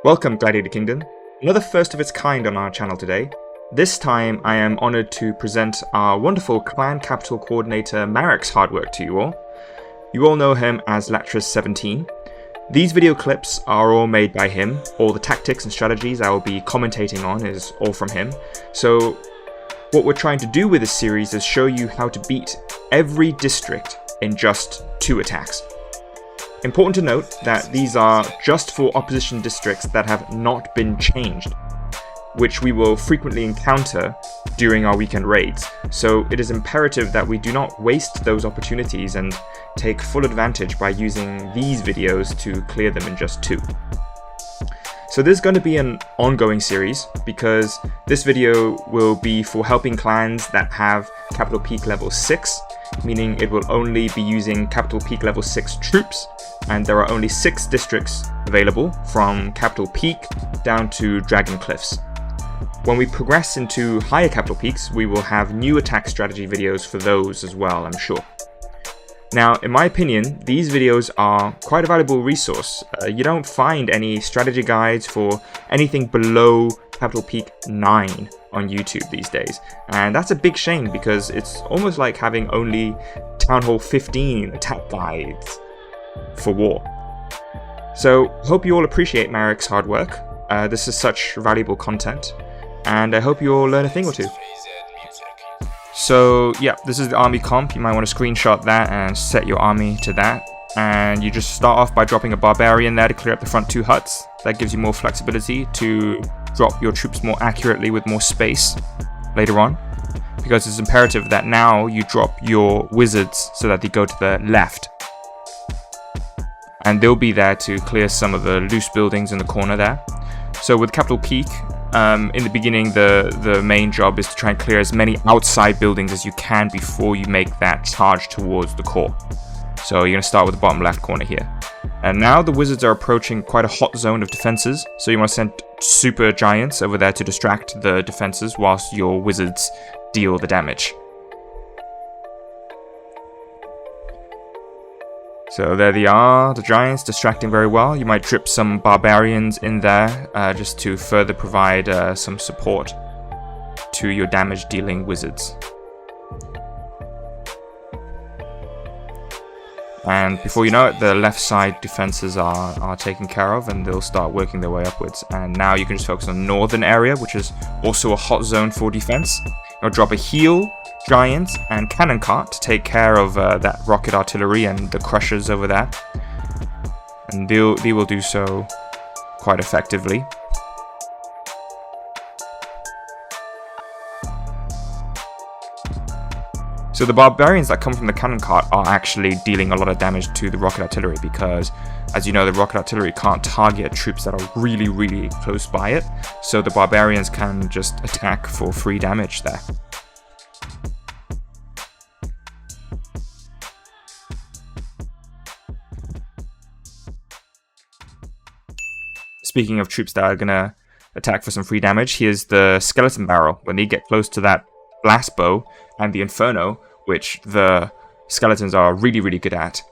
Welcome, Gladiator Kingdom. Another first of its kind on our channel today. This time I am honoured to present our wonderful Clan Capital Coordinator Marek's hard work to you all. You all know him as Latris17. These video clips are all made by him. All the tactics and strategies I will be commentating on is all from him. So what we're trying to do with this series is show you how to beat every district in just 2 attacks. Important to note that these are just for opposition districts that have not been changed, which we will frequently encounter during our weekend raids. So it is imperative that we do not waste those opportunities and take full advantage by using these videos to clear them in just 2. So this is going to be an ongoing series because this video will be for helping clans that have Capital Peak level 6, meaning it will only be using Capital Peak level 6 troops, and there are only 6 districts available from Capital Peak down to Dragon Cliffs. When we progress into higher Capital Peaks, we will have new attack strategy videos for those as well, I'm sure. Now, in my opinion, these videos are quite a valuable resource. You don't find any strategy guides for anything below Capital Peak 9 on YouTube these days. And that's a big shame because it's almost like having only Town Hall 15 attack guides for war. So, hope you all appreciate Marek's hard work. This is such valuable content. And I hope you all learn a thing or two. So yeah, this is the army comp. You might want to screenshot that and set your army to that. And you just start off by dropping a barbarian there to clear up the front 2 huts. That gives you more flexibility to drop your troops more accurately with more space later on. Because it's imperative that now you drop your wizards so that they go to the left. And they'll be there to clear some of the loose buildings in the corner there. So with Capital Peak, in the beginning, the main job is to try and clear as many outside buildings as you can before you make that charge towards the core. So you're going to start with the bottom left corner here. And now the wizards are approaching quite a hot zone of defenses, so you want to send super giants over there to distract the defenses whilst your wizards deal the damage. So there they are, the giants distracting very well. You might drip some barbarians in there just to further provide some support to your damage dealing wizards. And before you know it, the left side defenses are taken care of and they'll start working their way upwards. And now you can just focus on the northern area, which is also a hot zone for defense. You'll drop a heal, giant, and cannon cart to take care of that rocket artillery and the crushers over there. And they will do so quite effectively. So the barbarians that come from the cannon cart are actually dealing a lot of damage to the rocket artillery because, as you know, the rocket artillery can't target troops that are really close by it. So the barbarians can just attack for free damage there. Speaking of troops that are going to attack for some free damage, here's the skeleton barrel. When they get close to that blast bow and the inferno, which the skeletons are really good at,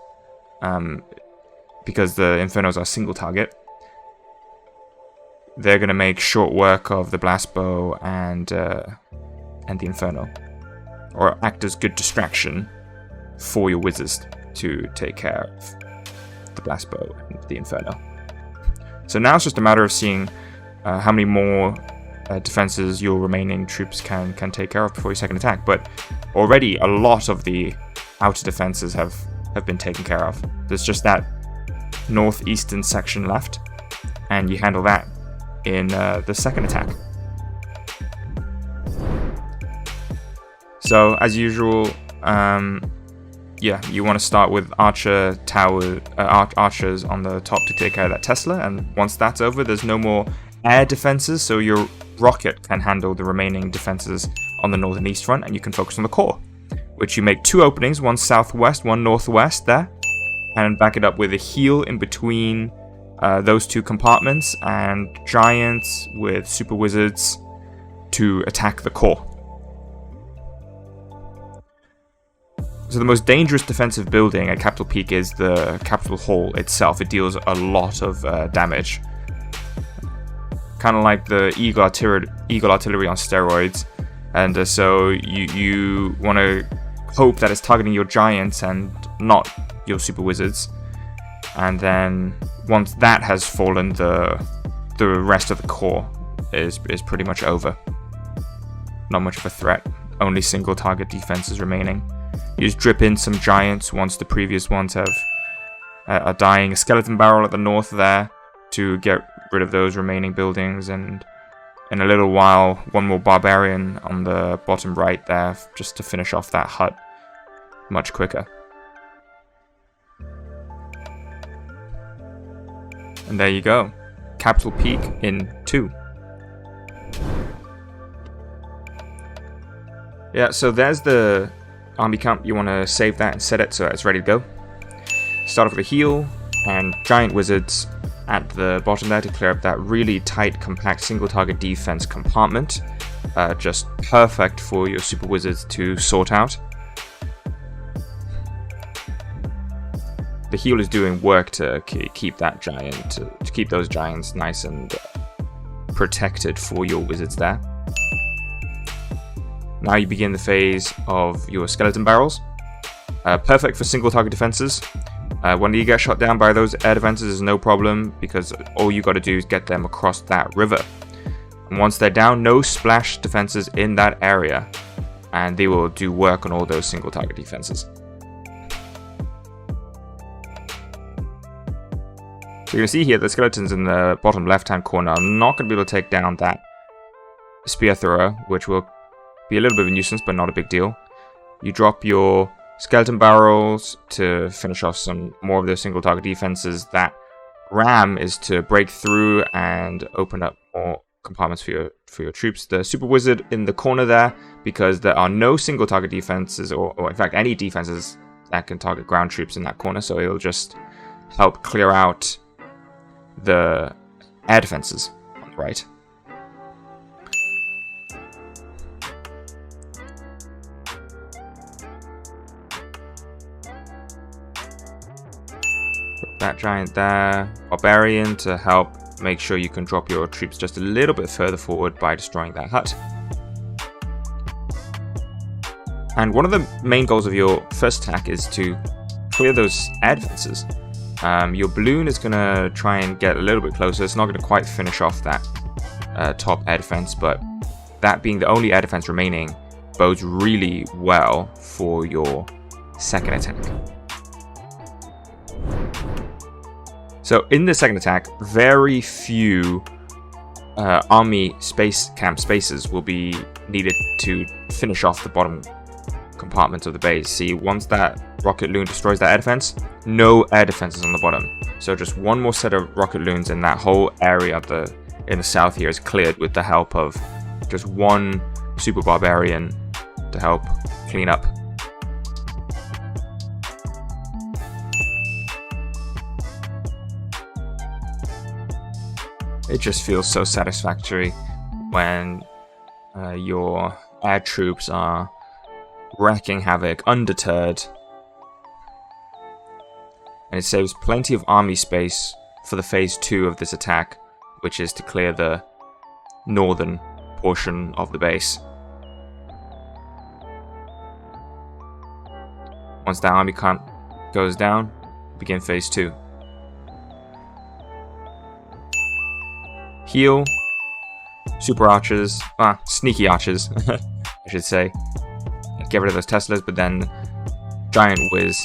because the infernos are single target, they're going to make short work of the blast bow and the inferno, or act as good distraction for your wizards to take care of the blast bow and the inferno. So now it's just a matter of seeing how many more defenses your remaining troops can take care of before your second attack. But already a lot of the outer defenses have been taken care of. There's just that northeastern section left, and you handle that in the second attack. So as usual, yeah, you want to start with archers on the top to take care of that Tesla, and once that's over, there's no more air defenses, so your rocket can handle the remaining defenses on the north and east front, and you can focus on the core, which you make 2 openings, one southwest, one northwest there, and back it up with a heal in between those 2 compartments, and giants with super wizards to attack the core. So the most dangerous defensive building at Capital Peak is the Capital Hall itself. It deals a lot of damage. kind of like the Eagle Artillery on steroids. And so you want to hope that it's targeting your giants and not your super wizards. And then once that has fallen, the rest of the core is pretty much over. Not much of a threat. Only single target defenses remaining. You just drip in some giants once the previous ones are dying. A skeleton barrel at the north there to get rid of those remaining buildings, and in a little while one more barbarian on the bottom right there just to finish off that hut much quicker. And there you go. Capital Peak in 2. Yeah, so there's the army camp. You want to save that and set it so that it's ready to go. Start off with a heal and giant wizards at the bottom there to clear up that really tight, compact single target defense compartment. Just perfect for your super wizards to sort out. The heal is doing work to keep that giant, to keep those giants nice and protected for your wizards there. Now you begin the phase of your skeleton barrels. Perfect for single target defenses. When you get shot down by those air defenses is no problem, because all you got to do is get them across that river. And once they're down, no splash defenses in that area, and they will do work on all those single target defenses. So you can see here the skeletons in the bottom left hand corner are not going to be able to take down that spear thrower, which will be a little bit of a nuisance, but not a big deal. You drop your skeleton barrels to finish off some more of those single target defenses. That ram is to break through and open up more compartments for your troops. The super wizard in the corner there, because there are no single target defenses, or in fact any defenses that can target ground troops in that corner, so it'll just help clear out the air defenses on the right. That giant there, barbarian to help make sure you can drop your troops just a little bit further forward by destroying that hut. And one of the main goals of your first attack is to clear those air defenses. Your balloon is going to try and get a little bit closer. It's not going to quite finish off that top air defense, but that being the only air defense remaining bodes really well for your second attack. So in the second attack, very few army space camp spaces will be needed to finish off the bottom compartments of the base. See, once that rocket loon destroys that air defense, no air defenses on the bottom. So just one more set of rocket loons and that whole area of in the south here is cleared with the help of just one super barbarian to help clean up. It just feels so satisfactory when your air troops are wreaking havoc undeterred, and it saves plenty of army space for the phase 2 of this attack, which is to clear the northern portion of the base. Once that army camp goes down, begin phase 2. Heal, super archers, sneaky archers, I should say. Get rid of those Teslas, but then Giant Wiz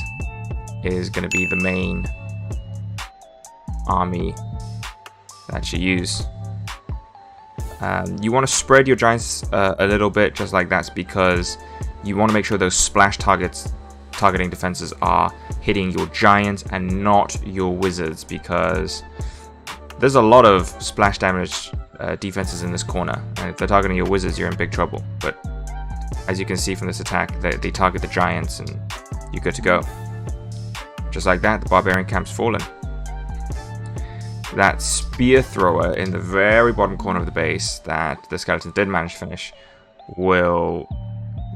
is going to be the main army that you use. You want to spread your giants a little bit, just like that's because you want to make sure those splash targeting defenses are hitting your giants and not your wizards, because there's a lot of splash damage defenses in this corner, and if they're targeting your wizards, you're in big trouble. But as you can see from this attack, they target the giants and you're good to go. Just like that, the barbarian camp's fallen. That spear thrower in the very bottom corner of the base that the skeletons did manage to finish will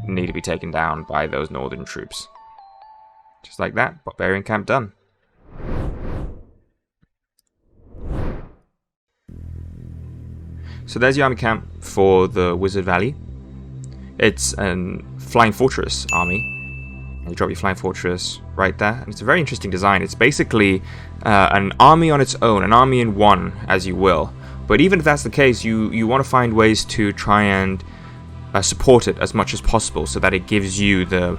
need to be taken down by those northern troops. Just like that, barbarian camp done. So there's your army camp for the Wizard Valley. It's a Flying Fortress army. You drop your Flying Fortress right there. And it's a very interesting design. It's basically an army on its own, an army in one, as you will. But even if that's the case, you want to find ways to try and support it as much as possible so that it gives you the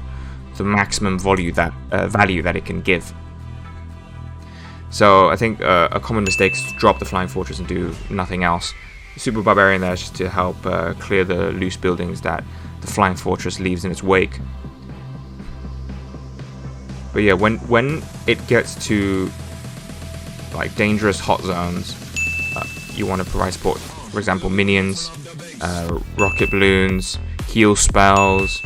maximum value that it can give. So I think a common mistake is to drop the Flying Fortress and do nothing else. The Super Barbarian there is just to help clear the loose buildings that the Flying Fortress leaves in its wake. But yeah, when it gets to like dangerous hot zones, you want to provide support. For example, minions, rocket balloons, heal spells,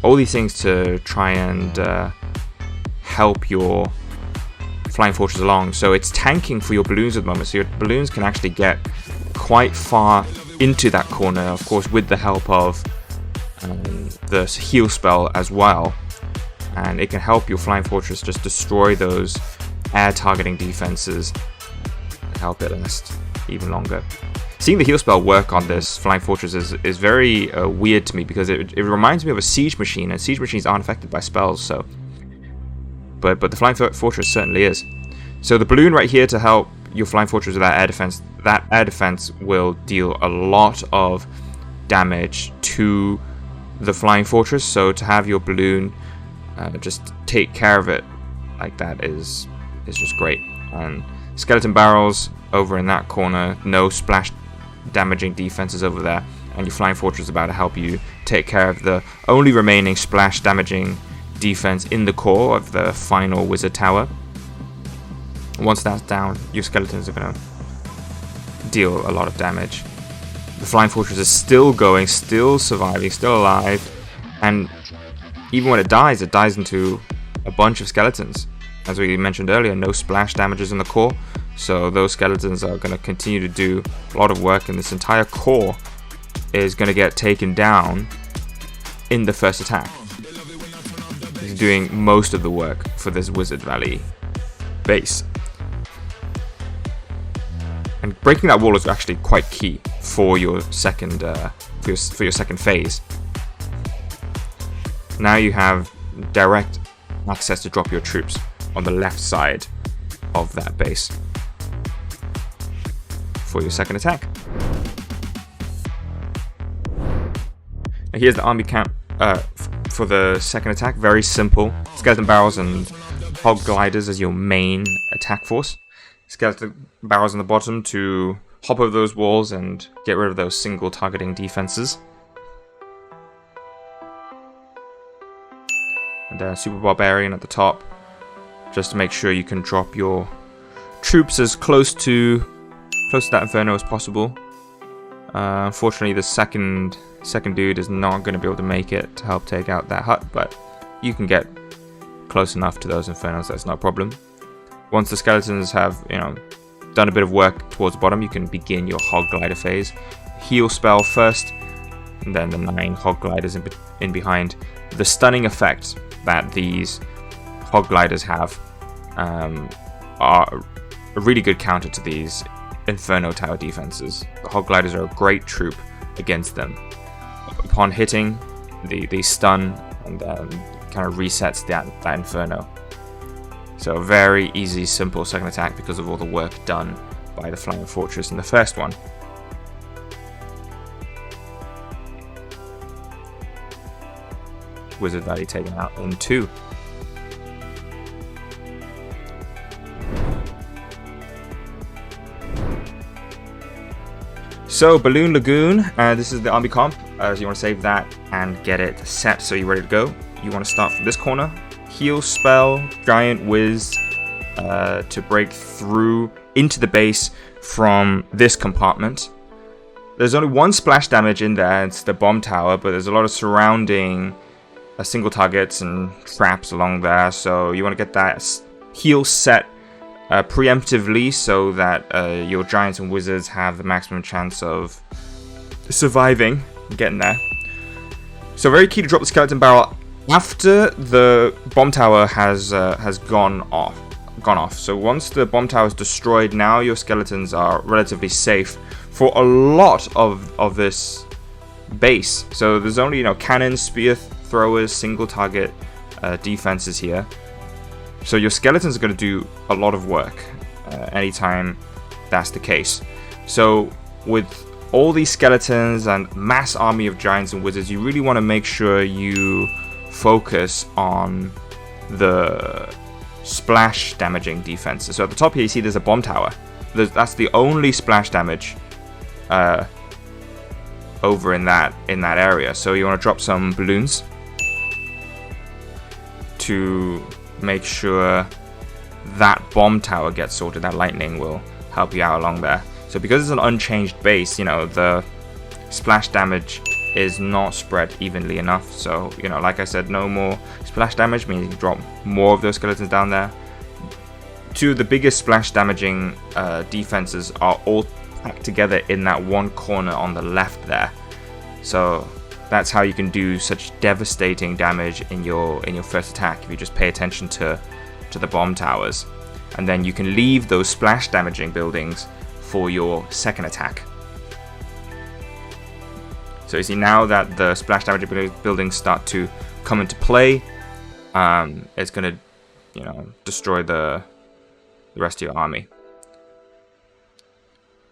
all these things to try and help your Flying Fortress along. So it's tanking for your balloons at the moment, so your balloons can actually get quite far into that corner, of course with the help of the heal spell as well, and it can help your Flying Fortress just destroy those air targeting defenses and help it last even longer. Seeing the heal spell work on this Flying Fortress is very weird to me, because it reminds me of a siege machine, and siege machines aren't affected by spells, so but the Flying Fortress certainly is. So the balloon right here to help your Flying Fortress with that air defense will deal a lot of damage to the Flying Fortress, so to have your balloon just take care of it like that is just great. And skeleton barrels over in that corner, no splash damaging defenses over there, and your Flying Fortress is about to help you take care of the only remaining splash damaging defense in the core of the final Wizard Tower. Once that's down, your skeletons are going to deal a lot of damage. The Flying Fortress is still going, still surviving, still alive, and even when it dies into a bunch of skeletons. As we mentioned earlier, no splash damages in the core, so those skeletons are going to continue to do a lot of work, and this entire core is going to get taken down in the first attack. It's doing most of the work for this Wizard Valley base. And breaking that wall is actually quite key for your second for your second phase. Now you have direct access to drop your troops on the left side of that base for your second attack. Now here's the army camp for the second attack. Very simple. Skeleton barrels and hog gliders as your main attack force. Skeleton barrels on the bottom to hop over those walls and get rid of those single targeting defenses. And then Super Barbarian at the top, just to make sure you can drop your troops as close to that Inferno as possible. Unfortunately, the second dude is not going to be able to make it to help take out that hut, but you can get close enough to those Infernos, that's not a problem. Once the skeletons have, done a bit of work towards the bottom, you can begin your Hog Glider phase. Heal spell first, and then the 9 Hog Gliders in behind. The stunning effect that these Hog Gliders have are a really good counter to these Inferno Tower defenses. The Hog Gliders are a great troop against them. Upon hitting, they stun and kind of resets that Inferno. So a very easy, simple second attack because of all the work done by the Flying Fortress in the first one. Wizard Valley taken out in 2. So Balloon Lagoon, this is the army comp. So you want to save that and get it set so you're ready to go. You want to start from this corner. Heal spell, Giant Whiz to break through into the base from this compartment. There's only one splash damage in there, it's the bomb tower, but there's a lot of surrounding single targets and traps along there, so you want to get that heal set preemptively so that your giants and wizards have the maximum chance of surviving and getting there. So very key to drop the skeleton barrel after the bomb tower has gone off. So once the bomb tower is destroyed, now your skeletons are relatively safe for a lot of this base. So there's only, cannons, spear throwers, single target defenses here. So your skeletons are going to do a lot of work anytime that's the case. So with all these skeletons and mass army of giants and wizards, you really want to make sure you focus on the splash damaging defenses. So at the top here you see there's a bomb tower. That's the only splash damage over in that area. So you want to drop some balloons to make sure that bomb tower gets sorted. That lightning will help you out along there. So because it's an unchanged base, the splash damage is not spread evenly enough. So, like I said, no more splash damage means you can drop more of those skeletons down there. Two of the biggest splash damaging defenses are all packed together in that one corner on the left there. So that's how you can do such devastating damage in your first attack, if you just pay attention to the bomb towers. And then you can leave those splash damaging buildings for your second attack. So you see now that the splash damaging buildings start to come into play, it's going to destroy the rest of your army.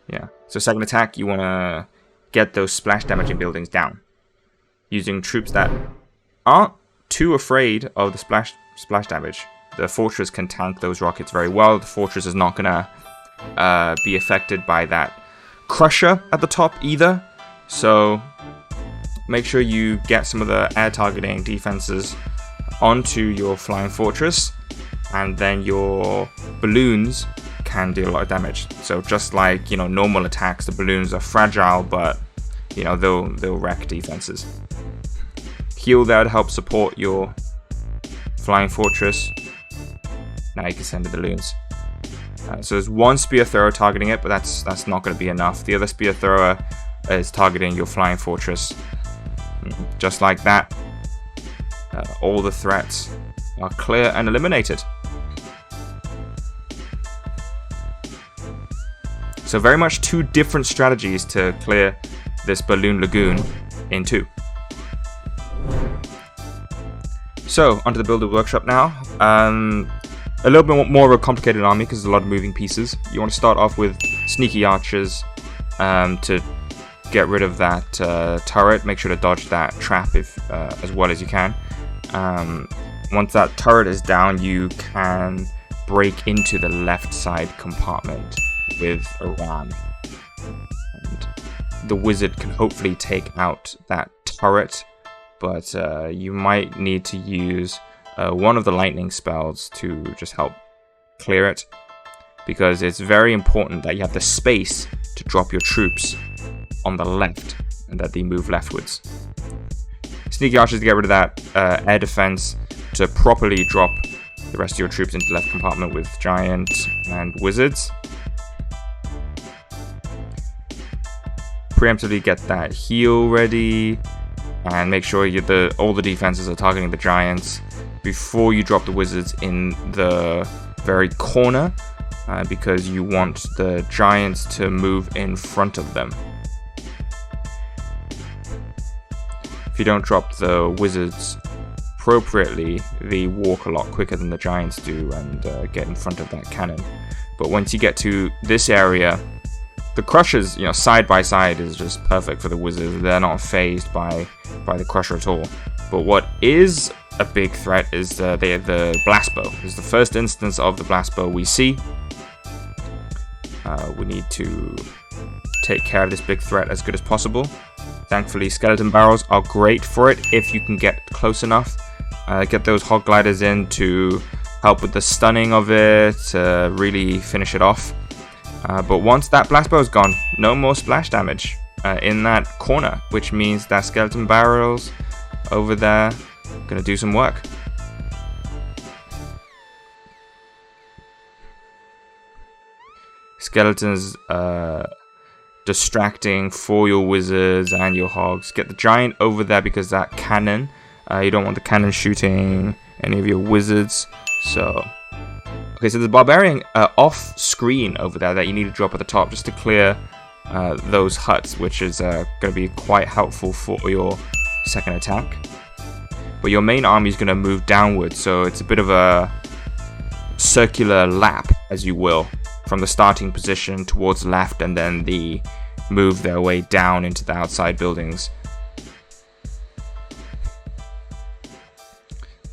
Yeah. So second attack, you want to get those splash damaging buildings down using troops that aren't too afraid of the splash damage. The fortress can tank those rockets very well. The fortress is not going to be affected by that crusher at the top either. So make sure you get some of the air targeting defenses onto your flying fortress, and then your balloons can do a lot of damage. So just like normal attacks, the balloons are fragile, but they'll wreck defenses. Heal there to help support your flying fortress. Now you can send the balloons. So there's one spear thrower targeting it, but that's not going to be enough. The other spear thrower is targeting your flying fortress. Just like that, all the threats are clear and eliminated. So very much two different strategies to clear this balloon lagoon in two. So onto the builder workshop now. A little bit more of a complicated army because there's a lot of moving pieces. You want to start off with sneaky archers to get rid of that turret. Make sure to dodge that trap as well as you can. Once that turret is down, you can break into the left side compartment with a ram. And the wizard can hopefully take out that turret, but you might need to use one of the lightning spells to just help clear it, because it's very important that you have the space to drop your troops on the left and that they move leftwards. Sneaky archers to get rid of that air defense, to properly drop the rest of your troops into the left compartment with giants and wizards. Preemptively get that heal ready, and make sure all the defenses are targeting the giants before you drop the wizards in the very corner, because you want the giants to move in front of them. If you don't drop the wizards appropriately, they walk a lot quicker than the giants do and get in front of that cannon. But once you get to this area, the crushers, side by side is just perfect for the wizards. They're not phased by the crusher at all. But what is a big threat is the blast bow. This is the first instance of the blast bow we see. We need to take care of this big threat as good as possible. Thankfully, skeleton barrels are great for it if you can get close enough. Get those hog gliders in to help with the stunning of it, really finish it off. But once that blast bow is gone, no more splash damage in that corner, which means that skeleton barrels over there going to do some work. Skeletons distracting for your wizards and your hogs. Get the giant over there because that cannon, you don't want the cannon shooting any of your wizards. So okay, so there's a barbarian off screen over there that you need to drop at the top just to clear those huts, which is going to be quite helpful for your second attack. But your main army is going to move downwards, so it's a bit of a circular lap, as you will, from the starting position towards the left, and then move their way down into the outside buildings.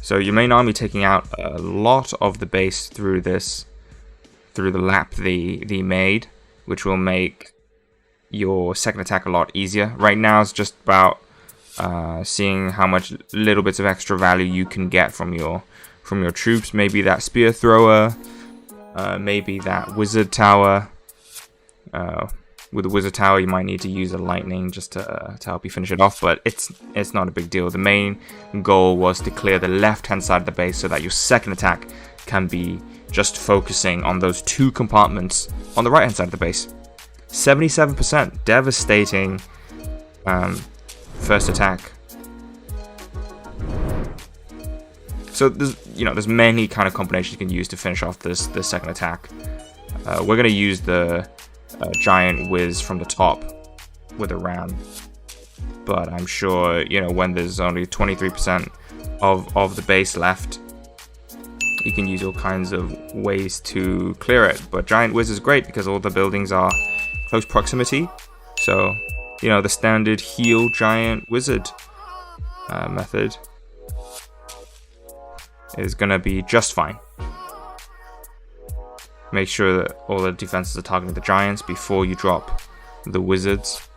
So your main army taking out a lot of the base through the lap they made, which will make your second attack a lot easier. Right now it's just about seeing how much little bits of extra value you can get from your troops. Maybe that spear thrower, maybe that wizard tower. With the wizard tower, you might need to use a lightning just to help you finish it off, but it's not a big deal. The main goal was to clear the left-hand side of the base so that your second attack can be just focusing on those 2 compartments on the right-hand side of the base. 77%, devastating first attack. So there's many kind of combinations you can use to finish off this second attack. We're gonna use the giant whiz from the top with a ram, but I'm sure when there's only 23% of the base left, you can use all kinds of ways to clear it. But giant whiz is great because all the buildings are close proximity, so the standard heal giant wizard method is gonna be just fine. Make sure that all the defenses are targeting the giants before you drop the wizards.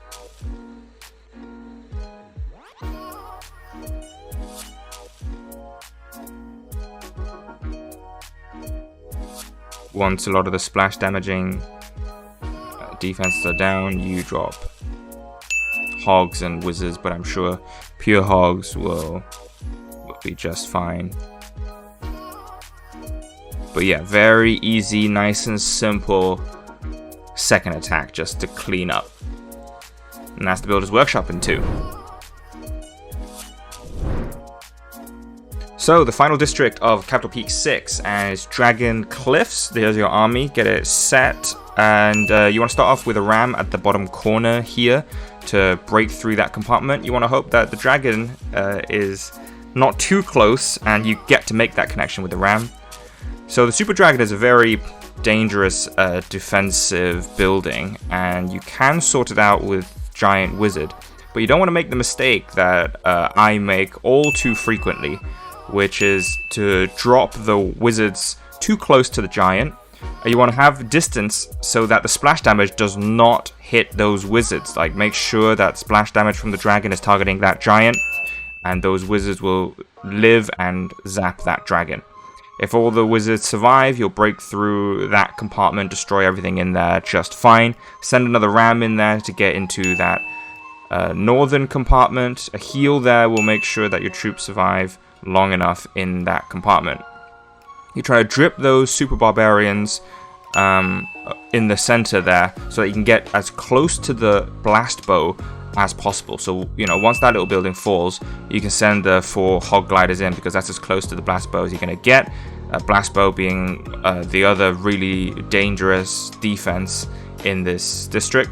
Once a lot of the splash damaging defenses are down, you drop hogs and wizards, but I'm sure pure hogs will be just fine. But yeah, very easy, nice and simple second attack just to clean up. And that's the Builder's Workshop in 2. So the final district of Capital Peak 6 is Dragon Cliffs. There's your army, get it set. And you want to start off with a ram at the bottom corner here to break through that compartment. You want to hope that the dragon is not too close and you get to make that connection with the ram. So the Super Dragon is a very dangerous defensive building, and you can sort it out with Giant Wizard, but you don't want to make the mistake that I make all too frequently, which is to drop the wizards too close to the giant. You want to have distance so that the splash damage does not hit those wizards. Like, make sure that splash damage from the dragon is targeting that giant, and those wizards will live and zap that dragon. If all the wizards survive, you'll break through that compartment, destroy everything in there just fine. Send another ram in there to get into that northern compartment. A heal there will make sure that your troops survive long enough in that compartment. You try to drip those super barbarians in the center there so that you can get as close to the blast bow as possible. So, once that little building falls, you can send the 4 hog gliders in, because that's as close to the blast bow as you're going to get. Blast bow being the other really dangerous defense in this district.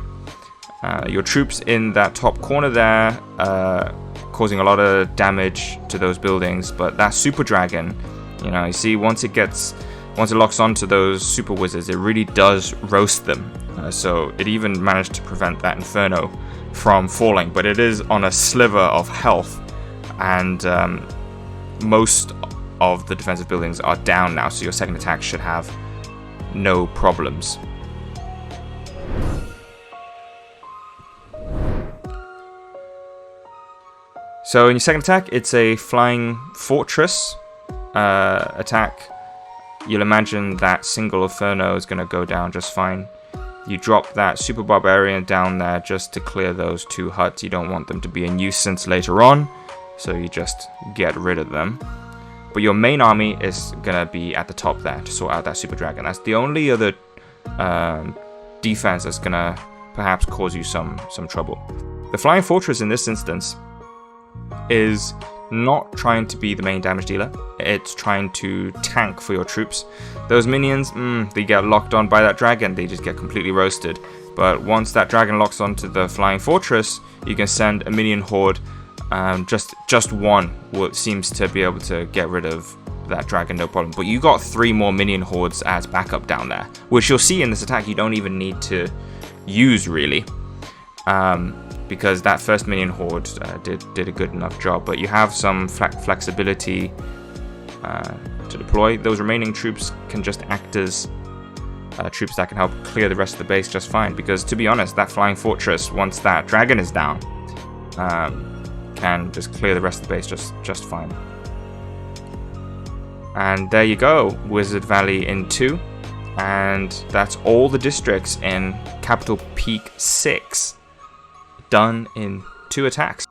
Your troops in that top corner there, causing a lot of damage to those buildings, but that super dragon, you see, once it locks onto those super wizards, it really does roast them. So it even managed to prevent that inferno from falling, but it is on a sliver of health, and most of the defensive buildings are down now, so your second attack should have no problems. So in your second attack, it's a flying fortress attack. You'll imagine that single inferno is going to go down just fine. You drop that super barbarian down there just to clear those 2 huts. You don't want them to be a nuisance later on, so you just get rid of them. But your main army is gonna be at the top there to sort out that super dragon. That's the only other defense that's gonna perhaps cause you some trouble. The flying fortress in this instance is not trying to be the main damage dealer. It's trying to tank for your troops. Those minions, they get locked on by that dragon. They just get completely roasted. But once that dragon locks onto the flying fortress, you can send a minion horde. Just one seems to be able to get rid of that dragon, no problem. But you got 3 more minion hordes as backup down there, which you'll see in this attack you don't even need to use really, because that first minion horde did a good enough job. But you have some flexibility to deploy. Those remaining troops can just act as troops that can help clear the rest of the base just fine, because to be honest, that flying fortress, once that dragon is down, can just clear the rest of the base just fine. And there you go, Wizard Valley in 2, and that's all the districts in Capital Peak 6 done in 2 attacks.